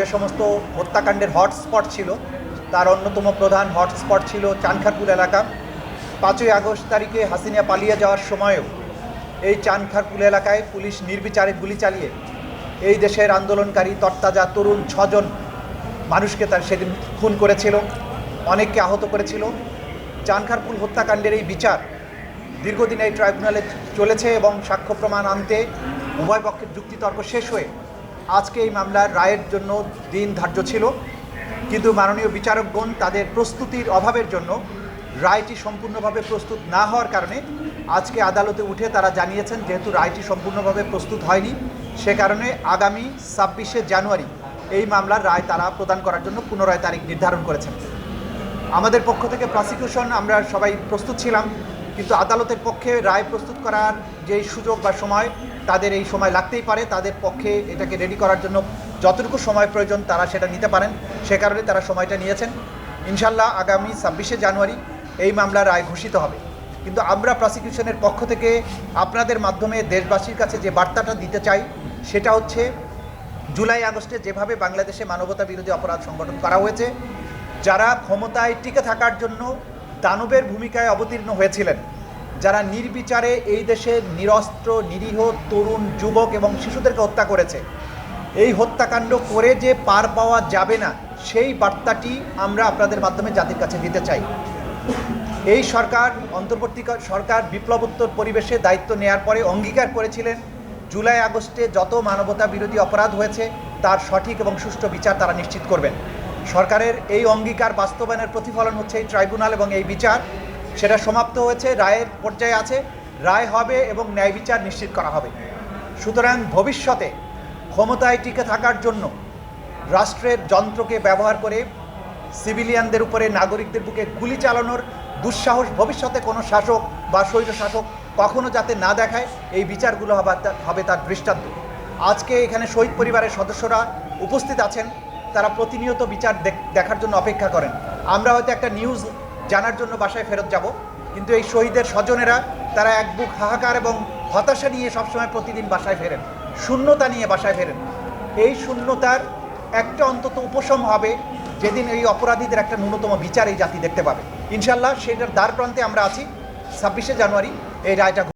যে সমস্ত হত্যাকাণ্ডের হটস্পট ছিল তার অন্যতম প্রধান হটস্পট ছিল চানখারপুল এলাকা। 5ই আগস্ট তারিখে হাসিনা পালিয়ে যাওয়ার সময়ও এই চানখারপুল এলাকায় পুলিশ নির্বিচারে গুলি চালিয়ে এই দেশের আন্দোলনকারী তরতাজা তরুণ 6 জন মানুষকে তার সেদিন খুন করেছিল, অনেককে আহত করেছিল। চানখারপুল হত্যাকাণ্ডের এই বিচার দীর্ঘদিন এই ট্রাইব্যুনালে চলেছে এবং সাক্ষ্য প্রমাণ আনতে উভয় পক্ষের যুক্তিতর্ক শেষ হয়ে আজকে এই মামলার রায়ের জন্য দিন ধার্য ছিল, কিন্তু মাননীয় বিচারকগণ তাদের প্রস্তুতির অভাবের জন্য রায়টি সম্পূর্ণভাবে প্রস্তুত না হওয়ার কারণে আজকে আদালতে উঠে তারা জানিয়েছেন যেহেতু রায়টি সম্পূর্ণভাবে প্রস্তুত হয়নি, সে কারণে আগামী 26শে জানুয়ারি এই মামলার রায় তারা প্রদান করার জন্য পুনরায় তারিখ নির্ধারণ করেছেন। আমাদের পক্ষ থেকে প্রসিকিউশন আমরা সবাই প্রস্তুত ছিলাম, কিন্তু আদালতের পক্ষে রায় প্রস্তুত করার যেই সুযোগ বা সময় তাদের এই সময় লাগতেই পারে, তাদের পক্ষে এটাকে রেডি করার জন্য যতটুকু সময় প্রয়োজন তারা সেটা নিতে পারেন, সে কারণে তারা সময়টা নিয়েছেন। ইনশাল্লাহ আগামী 26শে জানুয়ারি এই মামলার রায় ঘোষিত হবে। কিন্তু আমরা প্রসিকিউশনের পক্ষ থেকে আপনাদের মাধ্যমে দেশবাসীর কাছে যে বার্তাটা দিতে চাই সেটা হচ্ছে, জুলাই আগস্টে যেভাবে বাংলাদেশে মানবতা বিরোধী অপরাধ সংগঠন করা হয়েছে, যারা ক্ষমতায় টিকে থাকার জন্য দানবের ভূমিকায় অবতীর্ণ হয়েছিলেন, যারা নির্বিচারে এই দেশের নিরস্ত্র নিরীহ তরুণ যুবক এবং শিশুদেরকে হত্যা করেছে, এই হত্যাকাণ্ড করে যে পার পাওয়া যাবে না সেই বার্তাটি আমরা আপনাদের মাধ্যমে জাতির কাছে দিতে চাই। এই সরকার, অন্তর্বর্তী সরকার বিপ্লবোত্তর পরিবেশে দায়িত্ব নেয়ার পরে অঙ্গীকার করেছিলেন জুলাই আগস্টে যত মানবতা বিরোধী অপরাধ হয়েছে তার সঠিক এবং সুষ্ঠু বিচার তারা নিশ্চিত করবেন। সরকারের এই অঙ্গীকার বাস্তবায়নের প্রতিফলন হচ্ছে এই ট্রাইব্যুনাল এবং এই বিচার। সেটা সমাপ্ত হয়েছে, রায়ের পর্যায়ে আছে, রায় হবে এবং ন্যায় বিচার নিশ্চিত করা হবে। সুতরাং ভবিষ্যতে ক্ষমতায় টিকে থাকার জন্য রাষ্ট্রের যন্ত্রকে ব্যবহার করে সিভিলিয়ানদের উপরে, নাগরিকদের বুকে গুলি চালানোর দুঃসাহস ভবিষ্যতে কোনো শাসক বা স্বৈর শাসক কখনো যাতে না দেখায়, এই বিচারগুলো হবে তার দৃষ্টান্ত। আজকে এখানে শহীদ পরিবারের সদস্যরা উপস্থিত আছেন, তারা প্রতিনিয়ত বিচার দেখার জন্য অপেক্ষা করেন। আমরা হয়তো একটা নিউজ জানার জন্য বাসায় ফেরত যাব, কিন্তু এই শহীদের স্বজনেরা তারা এক বুক হাহাকার এবং হতাশা নিয়ে সবসময় প্রতিদিন বাসায় ফেরেন, শূন্যতা নিয়ে বাসায় ফেরেন। এই শূন্যতার একটা অন্তত উপশম হবে যেদিন এই অপরাধীদের একটা ন্যূনতম বিচার এই জাতি দেখতে পাবে। ইনশাল্লাহ সেটার দ্বার প্রান্তে আমরা আছি। 26শে জানুয়ারি এই রায়টা